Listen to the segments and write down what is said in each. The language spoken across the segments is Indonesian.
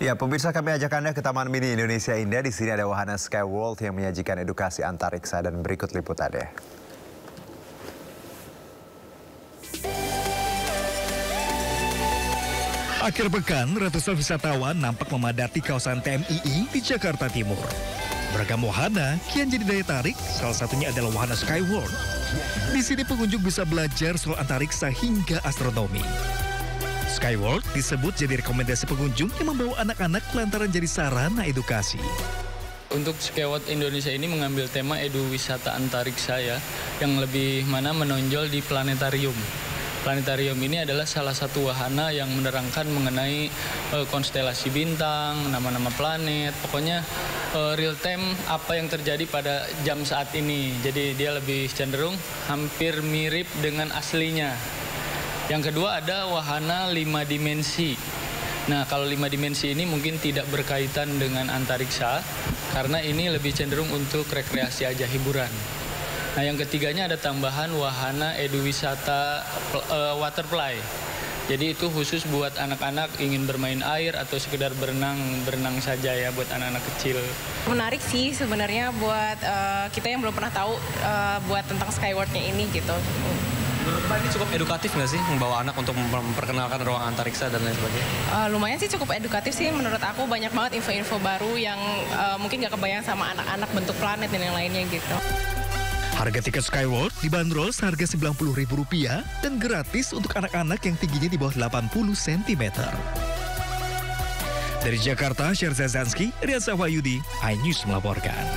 Ya, pemirsa, kami ajak Anda ke Taman Mini Indonesia Indah. Di sini ada wahana Sky World yang menyajikan edukasi antariksa, dan berikut liputannya. Akhir pekan, ratusan wisatawan nampak memadati kawasan TMII di Jakarta Timur. Beragam wahana kian jadi daya tarik, salah satunya adalah wahana Sky World. Di sini pengunjung bisa belajar soal antariksa hingga astronomi. Sky World disebut jadi rekomendasi pengunjung yang membawa anak-anak lantaran jadi sarana edukasi. Untuk Sky World Indonesia ini mengambil tema edu wisata antariksa ya, yang lebih mana menonjol di planetarium. Planetarium ini adalah salah satu wahana yang menerangkan mengenai konstelasi bintang, nama-nama planet, pokoknya real time apa yang terjadi pada jam saat ini. Jadi dia lebih cenderung hampir mirip dengan aslinya. Yang kedua ada wahana 5 dimensi. Nah, kalau 5 dimensi ini mungkin tidak berkaitan dengan antariksa, karena ini lebih cenderung untuk rekreasi aja, hiburan. Nah, yang ketiganya ada tambahan wahana edu wisata waterplay. Jadi itu khusus buat anak-anak ingin bermain air atau sekedar berenang saja ya, buat anak-anak kecil. Menarik sih sebenarnya buat kita yang belum pernah tahu buat tentang Skyward-nya ini gitu. Menurut Mbak ini cukup edukatif nggak sih membawa anak untuk memperkenalkan ruang antariksa dan lain sebagainya? Lumayan sih cukup edukatif sih menurut aku, banyak banget info-info baru yang mungkin nggak kebayang sama anak-anak, bentuk planet dan yang lainnya gitu. Harga tiket Sky World dibanderol seharga Rp90.000 dan gratis untuk anak-anak yang tingginya di bawah 80 cm. Dari Jakarta, Sherza Zanski, Rian Sawayudi, iNews melaporkan.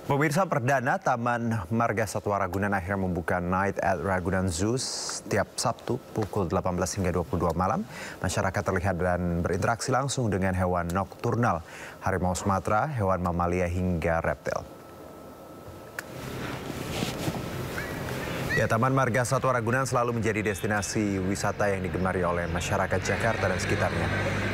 Pemirsa, perdana Taman Marga Satwa Ragunan akhirnya membuka Night at Ragunan Zoo setiap Sabtu pukul 18 hingga 22 malam. Masyarakat terlihat dan berinteraksi langsung dengan hewan nokturnal, harimau Sumatera, hewan mamalia hingga reptil. Ya, Taman Marga Satwa Ragunan selalu menjadi destinasi wisata yang digemari oleh masyarakat Jakarta dan sekitarnya.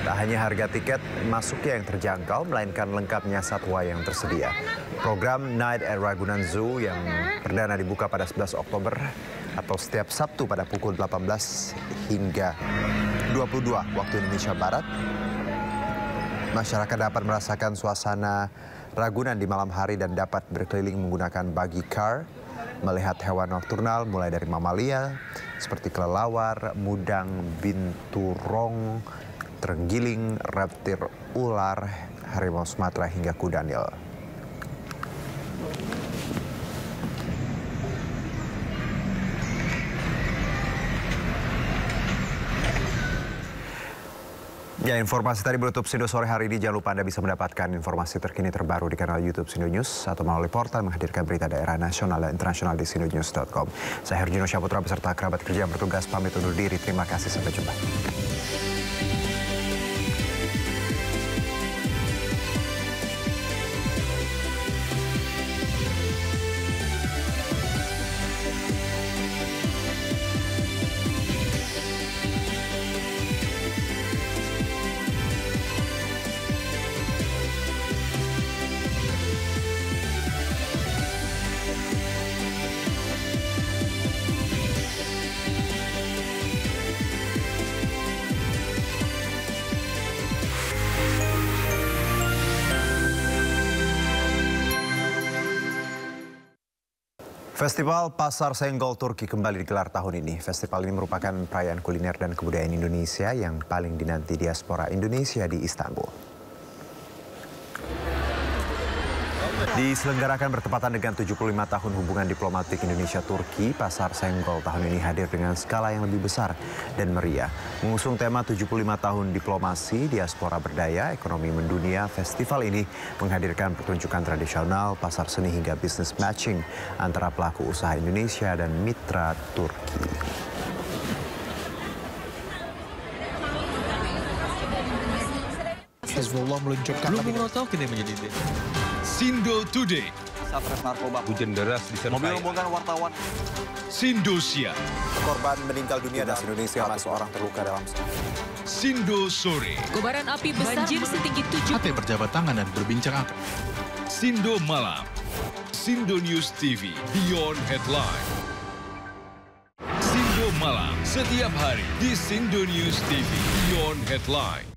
Tak hanya harga tiket masuknya yang terjangkau, melainkan lengkapnya satwa yang tersedia. Program Night at Ragunan Zoo yang perdana dibuka pada 11 Oktober atau setiap Sabtu pada pukul 18 hingga 22 waktu Indonesia Barat. Masyarakat dapat merasakan suasana Ragunan di malam hari dan dapat berkeliling menggunakan buggy car, melihat hewan nokturnal mulai dari mamalia seperti kelelawar, mudang, binturong, terenggiling, reptil, ular, harimau Sumatera hingga kuda nil. Ya, informasi tadi menutup Sindo sore hari ini. Jangan lupa Anda bisa mendapatkan informasi terkini terbaru di kanal YouTube Sindo News atau melalui portal menghadirkan berita daerah nasional dan internasional di sindonews.com. Saya Herjino Syaputra beserta kerabat kerja yang bertugas pamit undur diri. Terima kasih, sampai jumpa. Festival Pasar Senggol Turki kembali digelar tahun ini. Festival ini merupakan perayaan kuliner dan kebudayaan Indonesia yang paling dinanti diaspora Indonesia di Istanbul. Diselenggarakan bertepatan dengan 75 tahun hubungan diplomatik Indonesia-Turki, Pasar Senggol tahun ini hadir dengan skala yang lebih besar dan meriah. Mengusung tema 75 tahun diplomasi, diaspora berdaya, ekonomi mendunia, festival ini menghadirkan pertunjukan tradisional, pasar seni hingga bisnis matching antara pelaku usaha Indonesia dan mitra Turki. Hezbollah meluncurkan Belum tahu kini menjadi ide. Sindo Today, Satres narkoba, hujan deras disertai mobil rombongan wartawan, Sindosia, Korban meninggal dunia dan Indonesia, seorang terluka dalam Sindo Sore, Kobaran api besar banjir setinggi 7. HT berjabat tangan dan berbincang apa. Sindo Malam, Sindo News TV, Beyond Headline. Sindo Malam, setiap hari di Sindo News TV, Beyond Headline.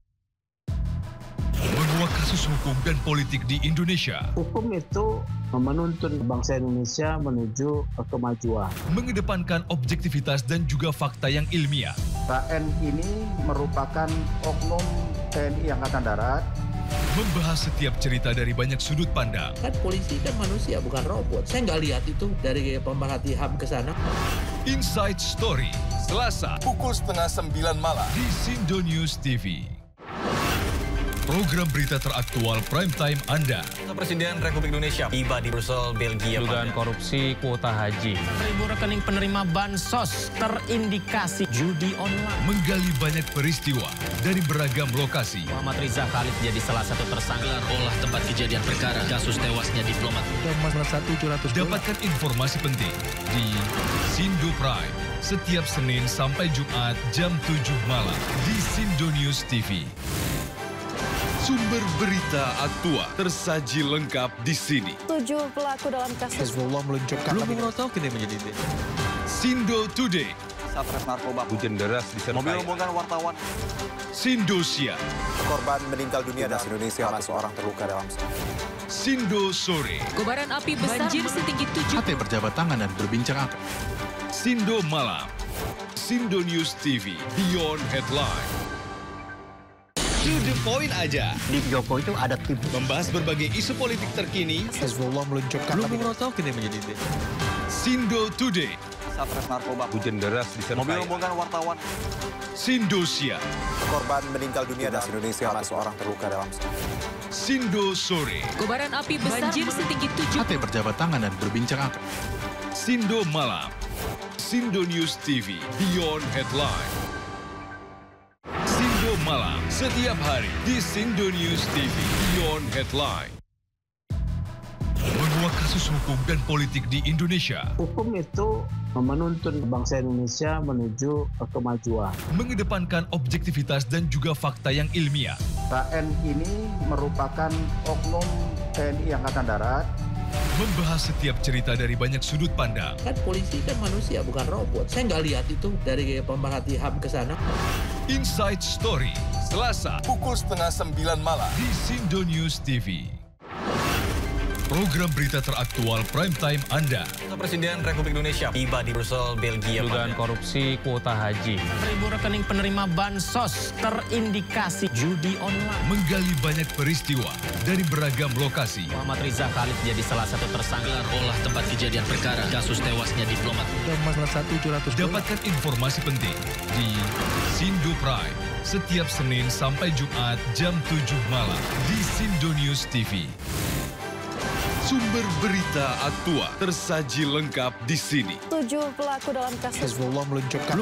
kasus hukum dan politik di Indonesia. Hukum itu menuntun bangsa Indonesia menuju kemajuan. Mengedepankan objektivitas dan juga fakta yang ilmiah. KN ini merupakan oknum TNI Angkatan Darat. Membahas setiap cerita dari banyak sudut pandang. Kan polisi kan manusia, bukan robot. Saya nggak lihat itu dari pemerhati HAM ke sana. Inside Story, Selasa, pukul 8:30 malam di Sindo News TV. Program berita teraktual prime time Anda. Presiden Republik Indonesia tiba di Brussel, Belgia. Dugaan korupsi kuota haji. 1.000 rekening penerima bansos terindikasi judi online. Menggali banyak peristiwa dari beragam lokasi. Muhammad Riza Khalid jadi salah satu tersangka. Olah tempat kejadian perkara kasus tewasnya diplomat. Dapatkan informasi penting di Sindo Prime setiap Senin sampai Jumat jam 7 malam di Sindo News TV. Sumber berita aktual tersaji lengkap di sini. 7 pelaku dalam kasus Hezbollah meluncurkan Sindo Today. Satres narkoba. Hujan deras disertai mobil rombongan wartawan. Sindo Siang. Korban meninggal dunia dan Indonesia, seorang terluka dalam. Sindo Sore. Kobaran api besar banjir setinggi 7. Hati berjabat tangan dan berbincang akar. Sindo Malam. Sindo News TV. Beyond Headline. To the point aja. Di Jokowi itu ada tim. Membahas berbagai isu politik terkini. Hezbollah meluncurkan Sindo Today. Satres narkoba. Hujan deras disertai mobil rombongan wartawan. Sindo Siang. Korban meninggal dunia dan Indonesia, seorang terluka dalam. Sindo Sore. Kobaran api besar banjir setinggi 7. Hati berjabat tangan dan berbincang akar. Sindo Malam. Sindo News TV. Beyond Headline. Sindo Malam, setiap hari di Sindo News TV Beyond Headline. Menguak kasus hukum dan politik di Indonesia. Hukum itu menuntun bangsa Indonesia menuju kemajuan. Mengedepankan objektivitas dan juga fakta yang ilmiah. KN ini merupakan oknum TNI Angkatan Darat. Membahas setiap cerita dari banyak sudut pandang. Kan polisi kan manusia, bukan robot. Saya nggak lihat itu dari pemerhati HAM ke sana. Inside Story, Selasa, pukul 8:30 malam di Sindo News TV. Program berita teraktual prime time Anda. Presiden Republik Indonesia tiba di Brussel, Belgia. Dugaan korupsi kuota haji. 1.000 rekening penerima bansos terindikasi judi online. Menggali banyak peristiwa dari beragam lokasi. Muhammad Riza Khalid jadi salah satu tersangka. Olah tempat kejadian perkara kasus tewasnya diplomat. Dapatkan informasi penting di Sindo Prime setiap Senin sampai Jumat jam 7 malam di Sindo News TV. Sumber berita aktual tersaji lengkap di sini. 7 pelaku dalam kasus Hezbollah meluncurkan